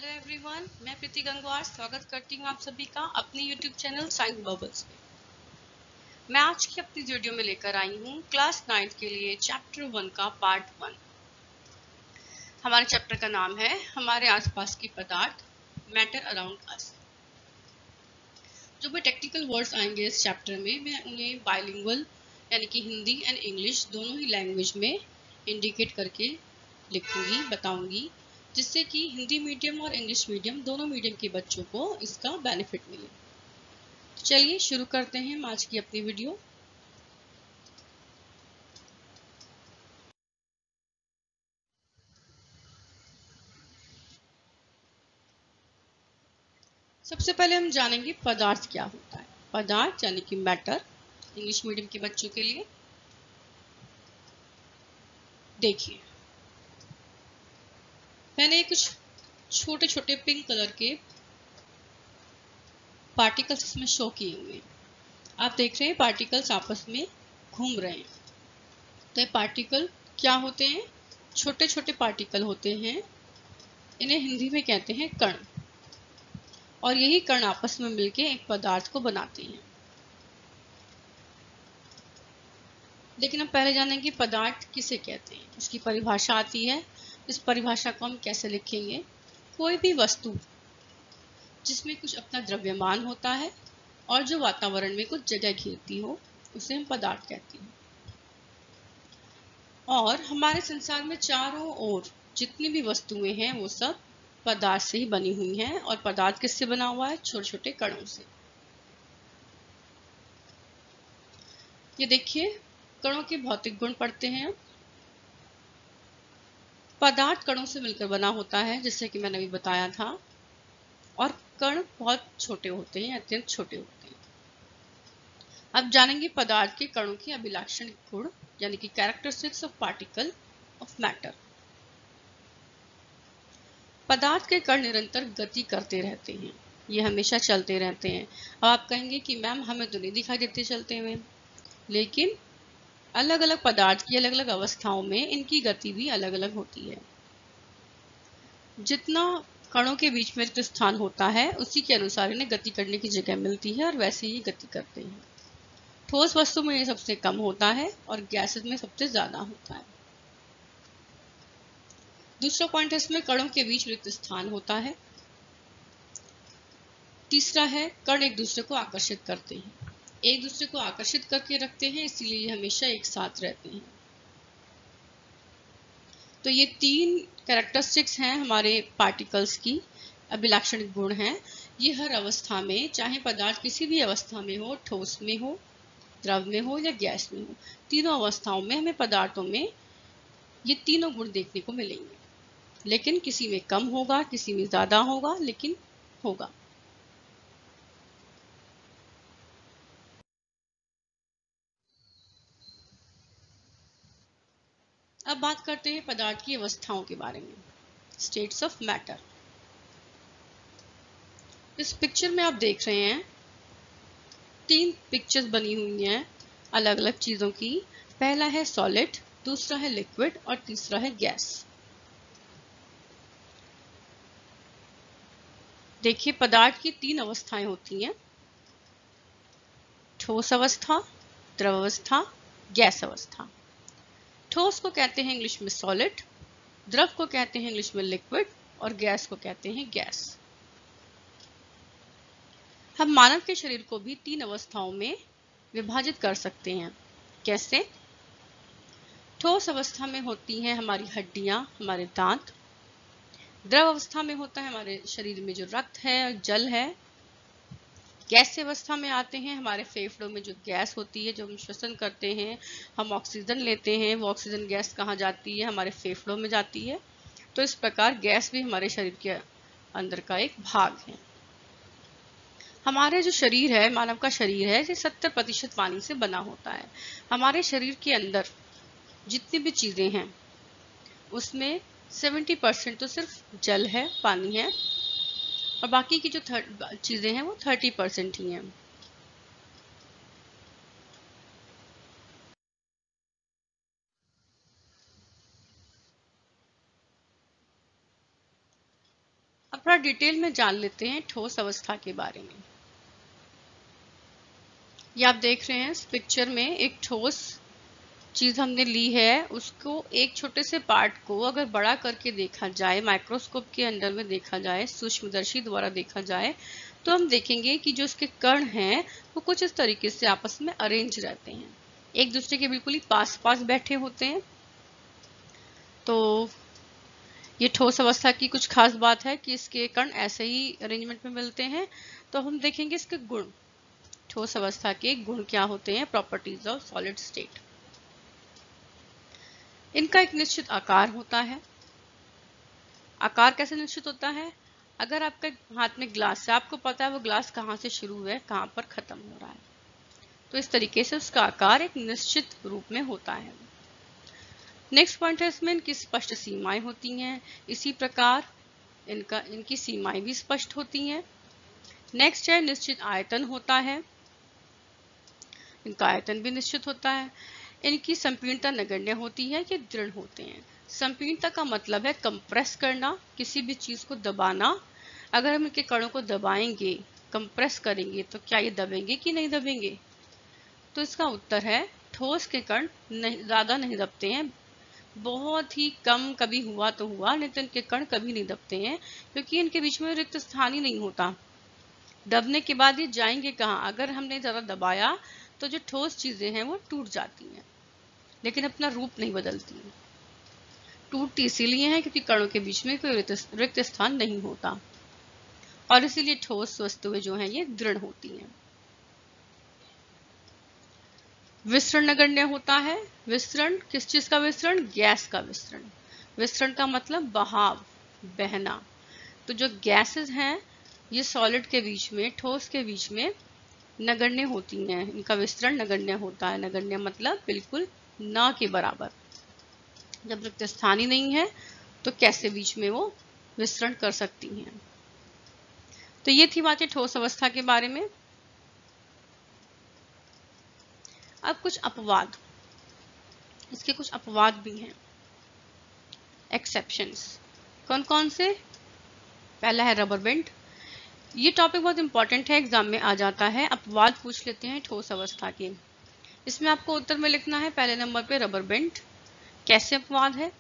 Hello everyone, मैं प्रीति गंगवार स्वागत करती हूँ आप सभी का अपने यूट्यूब चैनल साइंस बबल्स में। मैं आज की अपनी वीडियो में लेकर आई हूँ क्लास 9 के लिए चैप्टर 1 का पार्ट 1। हमारे चैप्टर का नाम है हमारे आसपास की पदार्थ, मैटर अराउंड अस। जो भी टेक्निकल वर्ड्स आएंगे इस चैप्टर में, मैं उन्हें बाइलिंगुअल यानी कि हिंदी एंड इंग्लिश दोनों ही लैंग्वेज में इंडिकेट करके लिखूंगी, बताऊंगी, जिससे कि हिंदी मीडियम और इंग्लिश मीडियम दोनों मीडियम के बच्चों को इसका बेनिफिट मिले। तो चलिए शुरू करते हैं हम आज की अपनी वीडियो। सबसे पहले हम जानेंगे पदार्थ क्या होता है। पदार्थ यानी कि मैटर, इंग्लिश मीडियम के बच्चों के लिए। देखिए, मैंने कुछ छोटे छोटे पिंक कलर के पार्टिकल्स इसमें शो किए हुए हैं। आप देख रहे हैं पार्टिकल्स आपस में घूम रहे हैं। तो ये पार्टिकल क्या होते हैं? छोटे छोटे पार्टिकल होते हैं। इन्हें हिंदी में कहते हैं कण। और यही कण आपस में मिलके एक पदार्थ को बनाते हैं। लेकिन हम पहले जानेंगे पदार्थ किसे कहते हैं। उसकी परिभाषा आती है। इस परिभाषा को हम कैसे लिखेंगे? कोई भी वस्तु जिसमें कुछ अपना द्रव्यमान होता है और जो वातावरण में कुछ जगह घेरती हो, उसे हम पदार्थ कहते हैं। और हमारे संसार में चारों ओर जितनी भी वस्तुएं हैं वो सब पदार्थ से ही बनी हुई हैं। और पदार्थ किससे बना हुआ है? छोटे छोटे कणों से। ये देखिए, कणों के भौतिक गुण पढ़ते हैं। पदार्थ कणों से मिलकर बना होता है, जैसे कि मैंने अभी बताया था। और कण बहुत छोटे होते हैं, अत्यंत छोटे होते हैं। अब जानेंगे पदार्थ के कणों की अभिलाक्षणिक गुण यानी कि characteristics of particle of matter. पदार्थ के कण निरंतर गति करते रहते हैं। ये हमेशा चलते रहते हैं। अब आप कहेंगे कि मैम हमें तो नहीं दिखाई देते चलते हुए, लेकिन अलग अलग पदार्थ की अलग अलग अवस्थाओं में इनकी गति भी अलग अलग होती है। जितना कणों के बीच में रिक्त स्थान होता है, उसी के अनुसार इन्हें गति करने की जगह मिलती है और वैसे ही गति करते हैं। ठोस वस्तु में ये सबसे कम होता है और गैसेस में सबसे ज्यादा होता है। दूसरा पॉइंट है, इसमें कणों के बीच रिक्त स्थान होता है। तीसरा है, कण एक दूसरे को आकर्षित करते हैं। एक दूसरे को आकर्षित करके रखते हैं, इसीलिए ये हमेशा एक साथ रहते हैं। तो ये तीन कैरेक्टरिस्टिक्स हैं हमारे पार्टिकल्स की, अभिलाक्षणिक गुण हैं। ये हर अवस्था में, चाहे पदार्थ किसी भी अवस्था में हो, ठोस में हो, द्रव में हो या गैस में हो, तीनों अवस्थाओं में हमें पदार्थों में ये तीनों गुण देखने को मिलेंगे। लेकिन किसी में कम होगा, किसी में ज्यादा होगा, लेकिन होगा। अब बात करते हैं पदार्थ की अवस्थाओं के बारे में, स्टेट्स ऑफ मैटर। इस पिक्चर में आप देख रहे हैं तीन पिक्चर्स बनी हुई हैं अलग अलग चीजों की। पहला है सॉलिड, दूसरा है लिक्विड और तीसरा है गैस। देखिए, पदार्थ की तीन अवस्थाएं होती हैं: ठोस अवस्था, द्रव अवस्था, गैस अवस्था। ठोस को कहते हैं इंग्लिश में सॉलिड, द्रव को कहते हैं इंग्लिश में लिक्विड और गैस को कहते हैं गैस। हम मानव के शरीर को भी तीन अवस्थाओं में विभाजित कर सकते हैं। कैसे? ठोस अवस्था में होती हैं हमारी हड्डियां, हमारे दांत। द्रव अवस्था में होता है हमारे शरीर में जो रक्त है, जल है। गैस अवस्था में आते हैं हमारे फेफड़ों में जो गैस होती है, जो हम श्वसन करते हैं, हम ऑक्सीजन लेते हैं। वो ऑक्सीजन गैस कहाँ जाती है? हमारे फेफड़ों में जाती है। तो इस प्रकार गैस भी हमारे शरीर के अंदर का एक भाग है। हमारे जो शरीर है, मानव का शरीर है, ये 70% पानी से बना होता है। हमारे शरीर के अंदर जितनी भी चीजें हैं उसमें 70% तो सिर्फ जल है, पानी है, और बाकी की जो चीजें हैं वो 30% ही हैं। अब थोड़ा डिटेल में जान लेते हैं ठोस अवस्था के बारे में। ये आप देख रहे हैं इस पिक्चर में एक ठोस चीज हमने ली है, उसको एक छोटे से पार्ट को अगर बड़ा करके देखा जाए, माइक्रोस्कोप के अंदर में देखा जाए, सूक्ष्मदर्शी द्वारा देखा जाए, तो हम देखेंगे कि जो उसके कण हैं वो कुछ इस तरीके से आपस में अरेंज रहते हैं, एक दूसरे के बिल्कुल ही पास पास बैठे होते हैं। तो ये ठोस अवस्था की कुछ खास बात है कि इसके कण ऐसे ही अरेंजमेंट में मिलते हैं। तो हम देखेंगे इसके गुण, ठोस अवस्था के गुण क्या होते हैं, प्रॉपर्टीज ऑफ सॉलिड स्टेट। इनका एक निश्चित आकार होता है। आकार कैसे निश्चित होता है? अगर आपके हाथ में ग्लास है, आपको पता है वो ग्लास कहाँ से शुरू है, कहाँ पर खत्म हो रहा है, तो इस तरीके से उसका आकार एक निश्चित रूप में होता है। नेक्स्ट पॉइंट है इसमें इनकी स्पष्ट सीमाएं होती हैं, इसी प्रकार इनकी सीमाएं भी स्पष्ट होती हैं। नेक्स्ट है निश्चित आयतन होता है, इनका आयतन भी निश्चित होता है। इनकी संपीड़नता नगण्य होती है कि दृढ़ होते हैं। संपीड़नता का मतलब है कंप्रेस करना, किसी भी चीज को दबाना। अगर हम इनके कणों को दबाएंगे, कंप्रेस करेंगे, तो क्या ये दबेंगे कि नहीं दबेंगे? तो इसका उत्तर है ठोस के कण ज्यादा नहीं दबते हैं, बहुत ही कम कभी हुआ तो हुआ, नहीं तो इनके कण कभी नहीं दबते हैं, क्योंकि इनके बीच में रिक्त स्थान ही नहीं होता। दबने के बाद ये जाएंगे कहाँ? अगर हमने ज्यादा दबाया तो जो ठोस चीजें हैं वो टूट जाती हैं, लेकिन अपना रूप नहीं बदलती। टूटती इसीलिए है क्योंकि कणों के बीच में कोई रिक्त स्थान नहीं होता, और इसीलिए ठोस वस्तुएं जो हैं ये दृढ़ होती हैं। विसरण नगण्य होता है। विसरण किस चीज का विसरण? गैस का विसरण। विसरण का मतलब बहाव, बहना। तो जो गैसेस हैं ये सॉलिड के बीच में, ठोस के बीच में नगण्य होती हैं, इनका विसरण नगण्य होता है। नगण्य मतलब बिल्कुल न के बराबर। जब रिक्त स्थान ही नहीं है तो कैसे बीच में वो विसरण कर सकती हैं। तो ये थी बातें ठोस अवस्था के बारे में। अब कुछ अपवाद, इसके कुछ अपवाद भी हैं, एक्सेप्शंस। कौन कौन से? पहला है रबर बैंड। ये टॉपिक बहुत इंपॉर्टेंट है, एग्जाम में आ जाता है। अपवाद पूछ लेते हैं ठोस अवस्था के। इसमें आपको उत्तर में लिखना है पहले नंबर पे रबर बैंड। कैसे अपवाद है?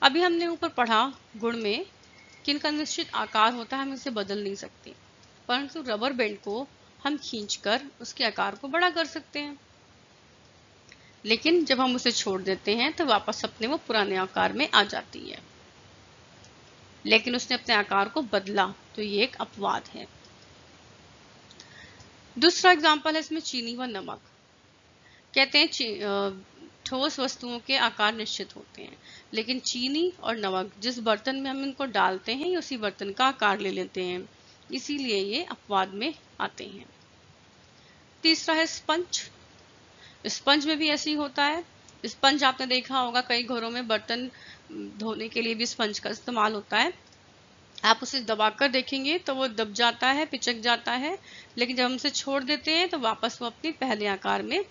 अभी हमने ऊपर पढ़ा गुण में कि इनका निश्चित आकार होता है, हम इसे बदल नहीं सकते, परंतु रबर बैंड को हम खींचकर उसके आकार को बड़ा कर सकते हैं। लेकिन जब हम उसे छोड़ देते हैं तो वापस अपने वो पुराने आकार में आ जाती है, लेकिन उसने अपने आकार को बदला, तो ये एक अपवाद है। दूसरा एग्जाम्पल है इसमें चीनी व नमक। कहते हैं ठोस वस्तुओं के आकार निश्चित होते हैं, लेकिन चीनी और नमक जिस बर्तन में हम इनको डालते हैं ये उसी बर्तन का आकार ले लेते हैं, इसीलिए ये अपवाद में आते हैं। तीसरा है स्पंज। स्पंज में भी ऐसे ही होता है। स्पंज आपने देखा होगा, कई घरों में बर्तन धोने के लिए भी स्पंज का इस्तेमाल होता है। आप उसे दबाकर देखेंगे तो वो दब जाता है, पिचक जाता है, लेकिन जब हम उसे छोड़ देते हैं तो वापस वो अपने पहले आकार में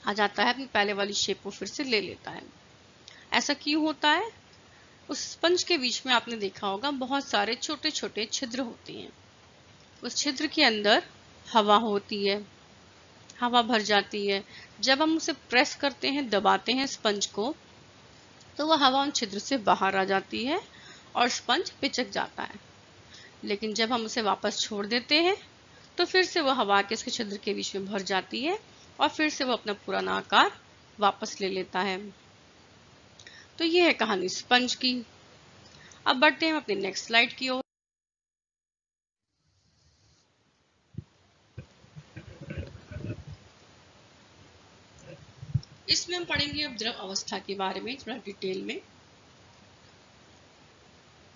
आ जाता है, अपनी पहले वाली शेप को फिर से ले लेता है। ऐसा क्यों होता है? उस स्पंज के बीच में आपने देखा होगा बहुत सारे छोटे छोटे छिद्र होते हैं। उस छिद्र के अंदर हवा होती है, हवा भर जाती है। जब हम उसे प्रेस करते हैं, दबाते हैं स्पंज को, तो वह हवा उन छिद्र से बाहर आ जाती है और स्पंज पिचक जाता है। लेकिन जब हम उसे वापस छोड़ देते हैं तो फिर से वह हवा के इसके छिद्र के बीच में भर जाती है और फिर से वो अपना पुराना आकार वापस ले लेता है। तो ये है कहानी स्पंज की। अब बढ़ते हैं अपनी नेक्स्ट स्लाइड की ओर। इसमें हम पढ़ेंगे अब द्रव अवस्था के बारे में थोड़ा डिटेल में।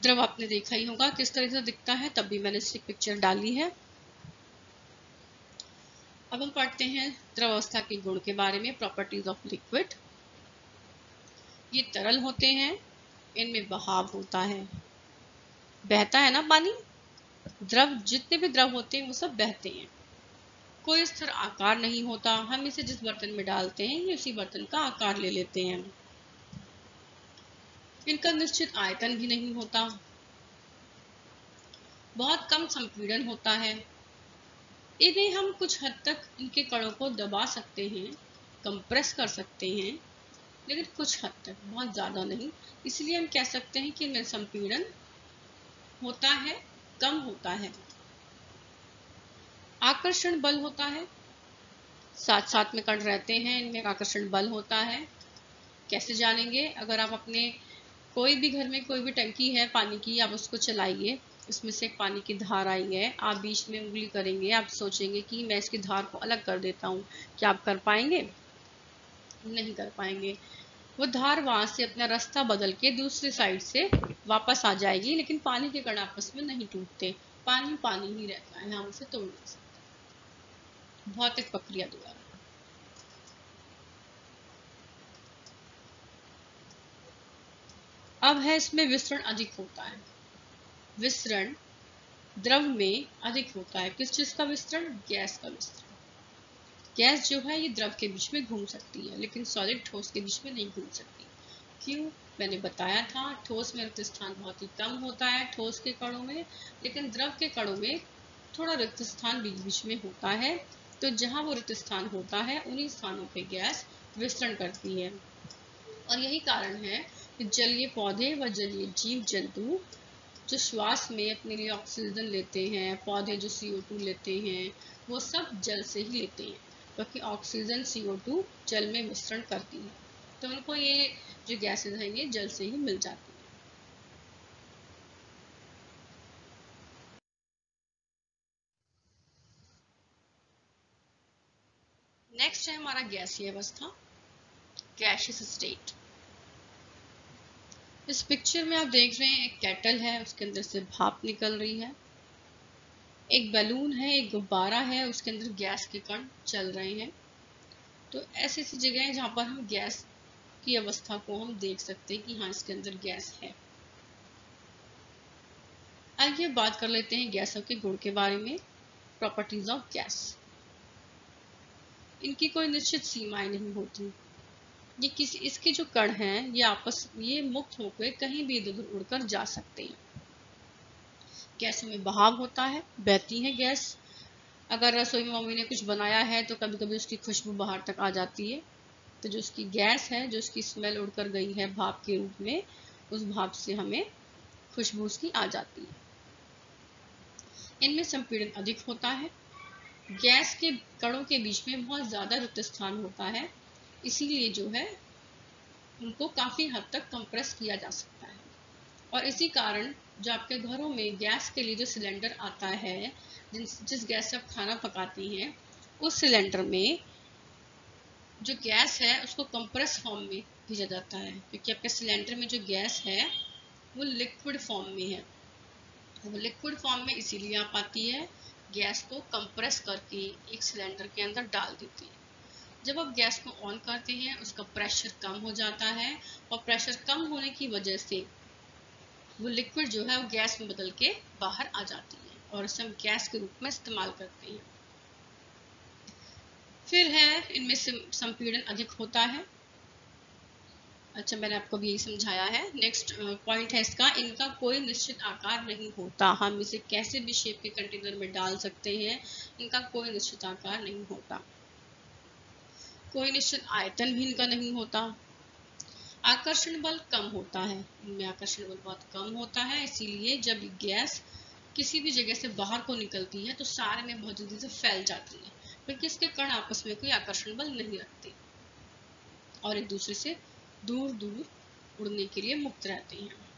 द्रव आपने देखा ही होगा किस तरह से दिखता है, तब भी मैंने इसकी पिक्चर डाली है। अब हम पढ़ते हैं द्रव अवस्था के गुण के बारे में, प्रॉपर्टीज ऑफ लिक्विड। ये तरल होते हैं, इनमें बहाव होता है, बहता है ना पानी। द्रव, जितने भी द्रव होते हैं वो सब बहते हैं। कोई स्थिर आकार नहीं होता, हम इसे जिस बर्तन में डालते हैं ये उसी बर्तन का आकार ले लेते हैं। इनका निश्चित आयतन भी नहीं होता। बहुत कम संपीड़न होता है। इन्हें हम कुछ हद तक इनके कणों को दबा सकते हैं, कंप्रेस कर सकते हैं, लेकिन कुछ हद तक, बहुत ज़्यादा नहीं। इसलिए हम कह सकते हैं कि इनमें संपीड़न होता है, कम होता है। आकर्षण बल होता है, साथ साथ में कण रहते हैं, इनमें आकर्षण बल होता है। कैसे जानेंगे? अगर आप अपने कोई भी घर में कोई भी टंकी है पानी की, आप उसको चलाइए, उसमें से एक पानी की धार आई है, आप बीच में उंगली करेंगे, आप सोचेंगे कि मैं इसकी धार को अलग कर देता हूँ, क्या आप कर पाएंगे? नहीं कर पाएंगे। वो धार वहां से अपना रास्ता बदल के दूसरी साइड से वापस आ जाएगी, लेकिन पानी के कण आपस में नहीं टूटते, पानी पानी ही रहता है, हम उसे तोड़ नहीं सकते भौतिक प्रक्रिया द्वारा। अब है इसमें विसरण अधिक होता है। विसरण द्रव में अधिक होता है। किस चीज का विसरण? गैस का विसरण। गैस जो है ये द्रव के बीच में घूम सकती है, लेकिन सॉलिड ठोस के बीच में नहीं घूम सकती। क्यों? मैंने बताया था, ठोस में रिक्त स्थान बहुत ही कम होता है ठोस के कणों में, लेकिन द्रव के कणों में थोड़ा रिक्त स्थान बीच बीच में होता है। तो जहां वो रिक्त स्थान होता है उन्हीं स्थानों पे गैस विसरण करती है। और यही कारण है कि जलीय पौधे व जलीय जीव जंतु जो श्वास में अपने लिए ऑक्सीजन लेते हैं, पौधे जो CO2 लेते हैं, वो सब जल से ही लेते हैं, क्योंकि ऑक्सीजन CO2 जल में मिश्रण करती है, तो उनको ये जो गैसेज हैं ये जल से ही मिल जाती है। नेक्स्ट है हमारा गैसीय अवस्था, गैसियस स्टेट। इस पिक्चर में आप देख रहे हैं एक केटल है, उसके अंदर से भाप निकल रही है। एक बैलून है, एक गुब्बारा है, उसके अंदर गैस के कण चल रहे हैं। तो ऐसी ऐसी जगह है जहाँ पर हम गैस की अवस्था को हम देख सकते हैं कि हाँ इसके अंदर गैस है। आइए बात कर लेते हैं गैसों के गुण के बारे में, प्रॉपर्टीज ऑफ गैस। इनकी कोई निश्चित सीमाएं नहीं होती। ये किसी इसके जो कण हैं ये मुक्त होकर कहीं भी इधर उधर उड़कर जा सकते हैं। गैसों में बहाव होता है, बहती है गैस। अगर रसोई में मम्मी ने कुछ बनाया है तो कभी कभी उसकी खुशबू बाहर तक आ जाती है, तो जो उसकी गैस है, जो उसकी स्मेल उड़कर गई है भाप के रूप में, उस भाप से हमें खुशबू उसकी आ जाती है। इनमें संपीड़न अधिक होता है। गैस के कणों के बीच में बहुत ज़्यादा रिक्त स्थान होता है, इसीलिए जो है उनको काफ़ी हद तक कंप्रेस किया जा सकता है। और इसी कारण जो आपके घरों में गैस के लिए जो सिलेंडर आता है, जिस गैस से आप खाना पकाती हैं, उस सिलेंडर में जो गैस है उसको कंप्रेस फॉर्म में भेजा जाता है, क्योंकि आपके सिलेंडर में जो गैस है वो लिक्विड फॉर्म में है। वो लिक्विड फॉर्म में इसीलिए आ पाती है, गैस को कंप्रेस करके एक सिलेंडर के अंदर डाल देती है। जब आप गैस को ऑन करते हैं उसका प्रेशर कम हो जाता है, और प्रेशर कम होने की वजह से वो लिक्विड जो है वो गैस में बदल के बाहर आ जाती है, और इसे हम गैस के रूप में इस्तेमाल करते हैं। फिर है इनमें से संपीड़न अधिक होता है। अच्छा, मैंने आपको भी यही समझाया है। नेक्स्ट पॉइंट है इसका, इनका कोई निश्चित आकार नहीं होता। हम इसे कैसे भी शेप के कंटेनर में डाल सकते हैं, इनका कोई निश्चित आकार नहीं होता। कोई निश्चित आयतन भी इनका नहीं होता। आकर्षण बल कम होता है, इनमें आकर्षण बल बहुत कम होता है, इसीलिए जब गैस किसी भी जगह से बाहर को निकलती है तो सारे में बहुत जल्दी से फैल जाती है, क्योंकि इसके कण आपस में कोई आकर्षण बल नहीं रखते और एक दूसरे से दूर दूर उड़ने के लिए मुक्त रहते हैं।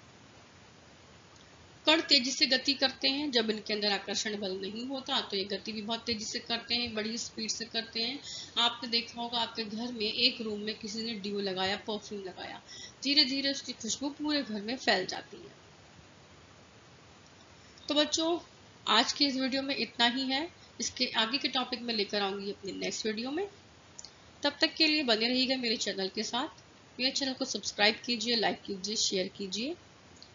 कण तेजी से गति करते हैं, जब इनके अंदर आकर्षण बल नहीं होता तो ये गति भी बहुत तेजी से करते हैं, बड़ी स्पीड से करते हैं। आपने देखा होगा आपके घर में एक रूम में किसी ने ड्यू लगाया, परफ्यूम लगाया, धीरे धीरे उसकी खुशबू पूरे घर में फैल जाती है। तो बच्चों, आज की इस वीडियो में इतना ही है। इसके आगे के टॉपिक में लेकर आऊंगी अपने नेक्स्ट वीडियो में। तब तक के लिए बने रहिएगा मेरे चैनल के साथ। मेरे चैनल को सब्सक्राइब कीजिए, लाइक कीजिए, शेयर कीजिए।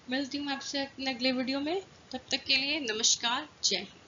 मिलती हूँ आपसे अपने अगले वीडियो में। तब तक के लिए नमस्कार, जय हिंद।